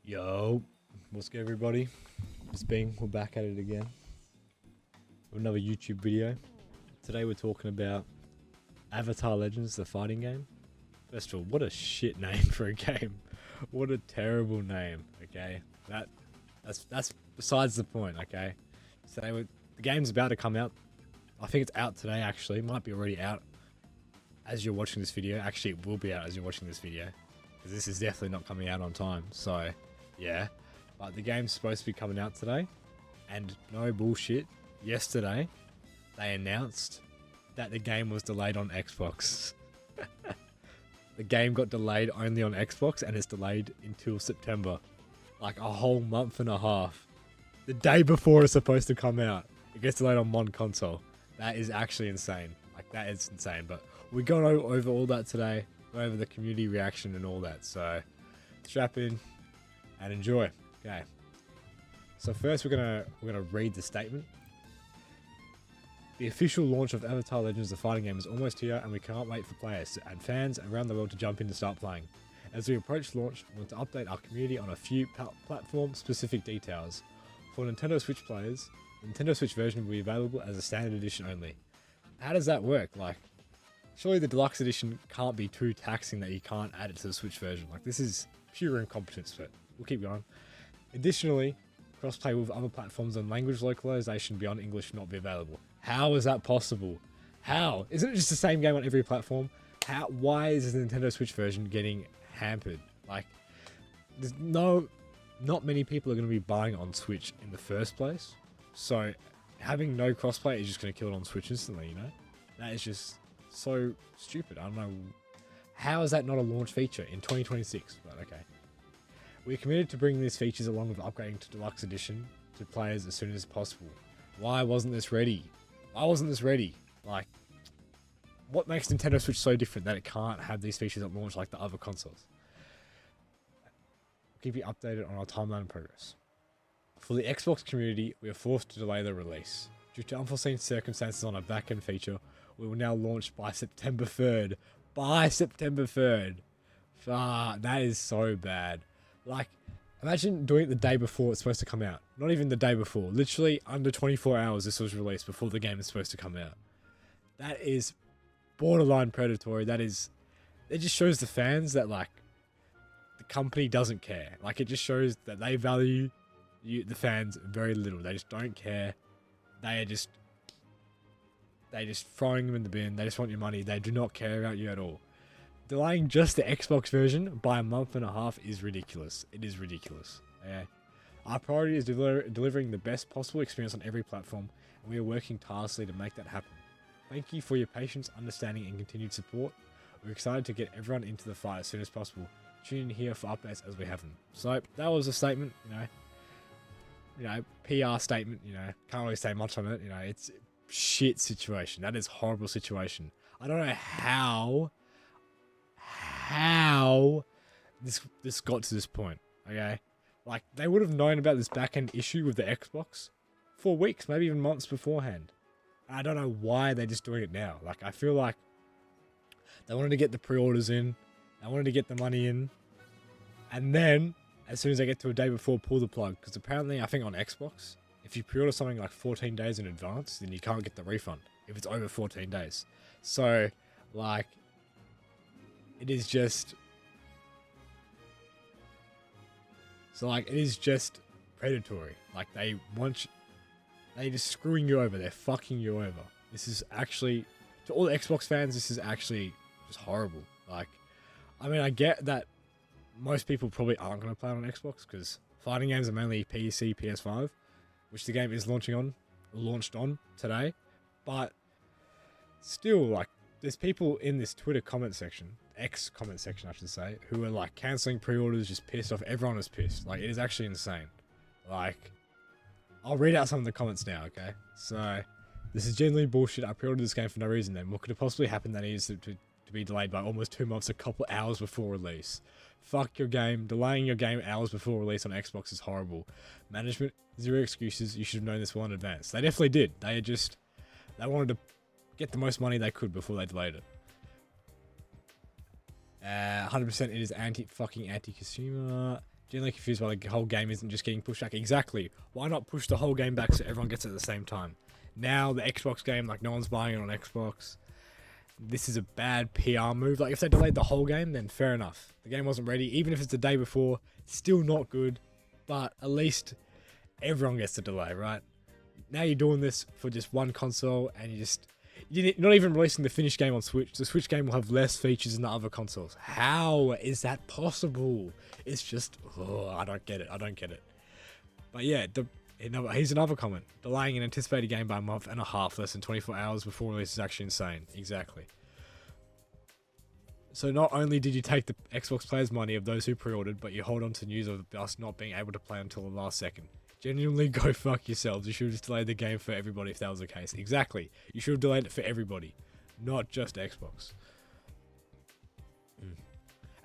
Yo, what's good everybody? We're back at it again with another YouTube video. Today we're talking about Avatar Legends, the fighting game. First of all, what a shit name for a game. What a terrible name, okay? That's besides the point, okay? So the game's about to come out. I think it's out today actually. It might be already out as you're watching this video. Actually, it will be out as you're watching this video, because this is definitely not coming out on time, so yeah. But the game's supposed to be coming out today, and no bullshit, yesterday they announced that the game was delayed on Xbox. The game got delayed only on Xbox, and it's delayed until September. Like a whole month and a half. The day before it's supposed to come out, it gets delayed on one console. That is actually insane. Like, that is insane. But we're going over all that today, go over the community reaction and all that. So strap in and enjoy. Okay. So first we're gonna read the statement. The official launch of Avatar Legends, the fighting game, is almost here, and we can't wait for players and fans around the world to jump in to start playing. As we approach launch, we want to update our community on a few platform-specific details. For Nintendo Switch players, the Nintendo Switch version will be available as a standard edition only. How does that work? Like, surely the deluxe edition can't be too taxing that you can't add it to the Switch version. Like, this is pure incompetence, but we'll keep going. Additionally, crossplay with other platforms and language localization beyond English will not be available. How is that possible? How? Isn't it just the same game on every platform? Why is the Nintendo Switch version getting hampered? Like, there's not many people are going to be buying it on Switch in the first place. So having no crossplay is just going to kill it on Switch instantly, you know? That is just so stupid. I don't know. How is that not a launch feature in 2026? But okay. We're committed to bringing these features along with upgrading to Deluxe Edition to players as soon as possible. Why wasn't this ready? Why wasn't this ready? Like, what makes Nintendo Switch so different that it can't have these features at launch like the other consoles? We'll keep you updated on our timeline and progress. For the Xbox community, we are forced to delay the release. Due to unforeseen circumstances on our backend feature, we will now launch by September 3rd. By September 3rd. That is so bad. Like, imagine doing it the day before it's supposed to come out. Not even the day before. Literally under 24 hours this was released before the game is supposed to come out. That is borderline predatory. It just shows the fans that, like, the company doesn't care. Like, it just shows that they value the fans very little. They just don't care. They're just throwing them in the bin. They just want your money. They do not care about you at all. Delaying just the Xbox version by a month and a half is ridiculous. It is ridiculous. Okay? Our priority is delivering the best possible experience on every platform, and we are working tirelessly to make that happen. Thank you for your patience, understanding, and continued support. We're excited to get everyone into the fight as soon as possible. Tune in here for updates as we have them. So that was a statement, you know, PR statement. Can't really say much on it. It's shit situation. That is horrible situation. I don't know how this got to this point. Okay, like, they would have known about this back-end issue with the Xbox for weeks, maybe even months beforehand. I don't know why they're just doing it now. Like, I feel like they wanted to get the pre-orders in, they wanted to get the money in, and then as soon as they get to a day before, pull the plug. Because apparently, I think on Xbox, if you pre-order something like 14 days in advance, then you can't get the refund if it's over 14 days. So, like, it is just predatory. Like, they're just screwing you over. They're fucking you over. This is actually, to all the Xbox fans, this is actually just horrible. Like, I mean, I get that most people probably aren't going to play it on Xbox because fighting games are mainly PC, PS5, which the game is launched on today. But still, like, there's people in this Twitter comment section, X comment section, I should say, who are, like, cancelling pre-orders, just pissed off. Everyone is pissed. Like, it is actually insane. Like, I'll read out some of the comments now, okay? So, this is genuinely bullshit. I pre-ordered this game for no reason then. What could have possibly happened that needs to be delayed by almost 2 months, a couple hours before release? Fuck your game. Delaying your game hours before release on Xbox is horrible. Management, zero excuses. You should have known this well in advance. They definitely did. They wanted to get the most money they could before they delayed it. 100% it is anti-consumer. Genuinely confused why the whole game isn't just getting pushed back. Exactly. Why not push the whole game back so everyone gets it at the same time? Now the Xbox game, like no one's buying it on Xbox. This is a bad PR move. Like if they delayed the whole game, then fair enough. The game wasn't ready. Even if it's the day before, still not good. But at least everyone gets the delay, right? Now you're doing this for just one console, and you're not even releasing the finished game on Switch. The Switch game will have less features than the other consoles. How is that possible? It's just, I don't get it. But yeah, here's another comment. Delaying an anticipated game by a month and a half, less than 24 hours before release is actually insane. Exactly. So not only did you take the Xbox players' money of those who pre-ordered, but you hold on to news of us not being able to play until the last second. Genuinely go fuck yourselves. You should have just delayed the game for everybody if that was the case. Exactly. You should have delayed it for everybody, not just Xbox. And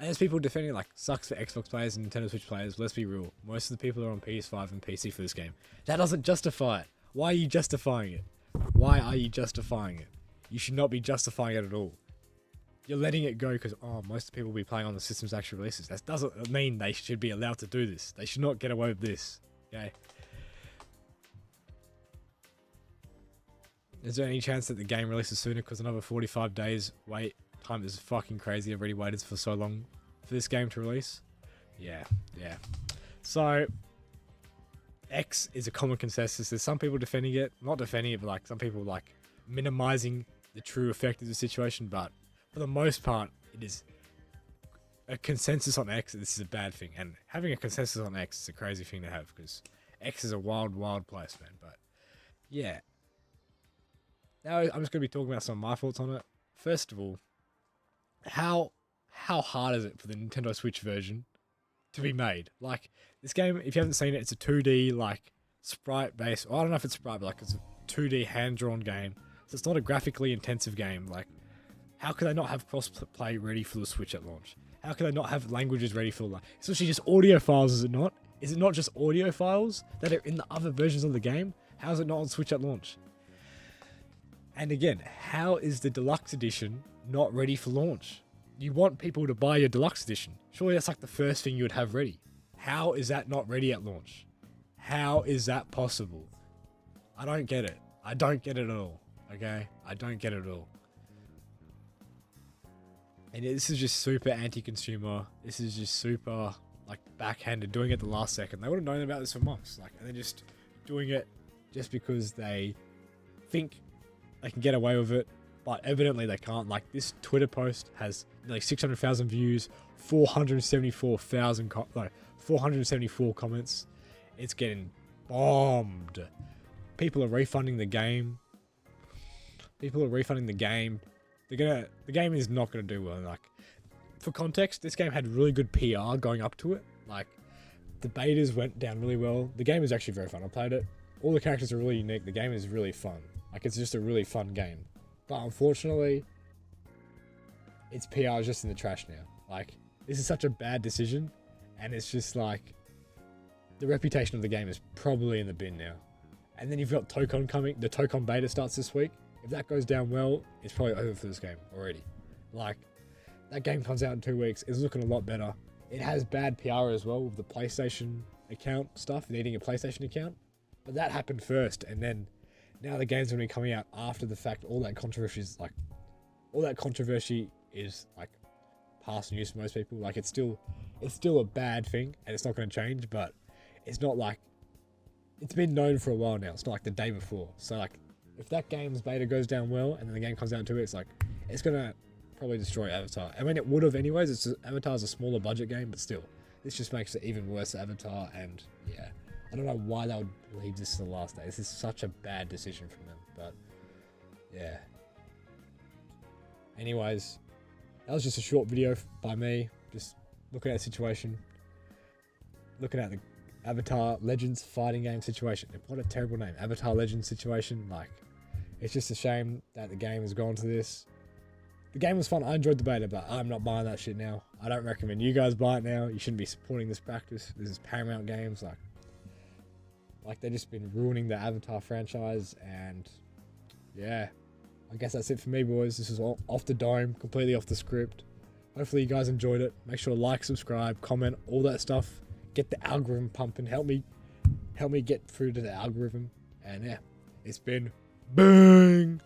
there's people defending like, sucks for Xbox players and Nintendo Switch players. Let's be real. Most of the people are on PS5 and PC for this game. That doesn't justify it. Why are you justifying it? Why are you justifying it? You should not be justifying it at all. You're letting it go because, most people will be playing on the system's actual releases. That doesn't mean they should be allowed to do this. They should not get away with this. Okay. Is there any chance that the game releases sooner? Because another 45 days wait time is fucking crazy. I've already waited for so long for this game to release. Yeah. So, X is a common consensus. There's some people defending it, not defending it, but like some people like minimizing the true effect of the situation. But for the most part, it is a consensus on X. This is a bad thing, and having a consensus on X is a crazy thing to have because X is a wild place, man. But yeah. Now I'm just going to be talking about some of my thoughts on it. First of all, how hard is it for the Nintendo Switch version to be made? Like, this game, if you haven't seen it, it's a 2D, like, sprite-based, I don't know if it's sprite, but like, it's a 2D hand-drawn game. So it's not a graphically intensive game. Like, how could they not have cross-play ready for the Switch at launch? How could they not have languages ready for the... It's actually just audio files, is it not? Is it not just audio files that are in the other versions of the game? How is it not on Switch at launch? And again, how is the Deluxe Edition not ready for launch? You want people to buy your Deluxe Edition. Surely that's like the first thing you would have ready. How is that not ready at launch? How is that possible? I don't get it. I don't get it at all. Okay? I don't get it at all. And this is just super anti-consumer. This is just super, like, backhanded, doing it the last second. They would have known about this for months. Like, and they're just doing it just because they think they can get away with it, but evidently they can't. Like, this Twitter post has like 600,000 views, 474 comments. It's getting bombed. People are refunding the game. The game is not gonna do well. Like, for context, this game had really good PR going up to it. Like, the betas went down really well. The game is actually very fun. I played it. All the characters are really unique. The game is really fun. Like, it's just a really fun game. But unfortunately, its PR is just in the trash now. Like, this is such a bad decision, and it's just like, the reputation of the game is probably in the bin now. And then you've got Tokon coming. The Tokon beta starts this week. If that goes down well, it's probably over for this game already. Like, that game comes out in 2 weeks. It's looking a lot better. It has bad PR as well with the PlayStation account stuff, needing a PlayStation account. But that happened first, and then now the game's going to be coming out after the fact. All that controversy is like past news for most people. Like, it's still a bad thing, and it's not going to change. But it's not like, it's been known for a while now. It's not like the day before. So like, if that game's beta goes down well, and then the game comes out in 2 weeks, like, it's going to probably destroy Avatar. I mean, it would have anyways. Avatar's a smaller budget game, but still, this just makes it even worse for Avatar. And yeah, I don't know why they would leave this to the last day. This is such a bad decision from them, but yeah. Anyways, that was just a short video by me, just looking at the situation, looking at the Avatar Legends fighting game situation. What a terrible name, Avatar Legends situation. Like, it's just a shame that the game has gone to this. The game was fun. I enjoyed the beta, but I'm not buying that shit now. I don't recommend you guys buy it now. You shouldn't be supporting this practice. This is Paramount Games. Like they've just been ruining the Avatar franchise, and yeah, I guess that's it for me, boys. This is all off the dome, completely off the script. Hopefully you guys enjoyed it. Make sure to like, subscribe, comment, all that stuff get the algorithm pumping. Help me get through to the algorithm. And yeah, it's been bang.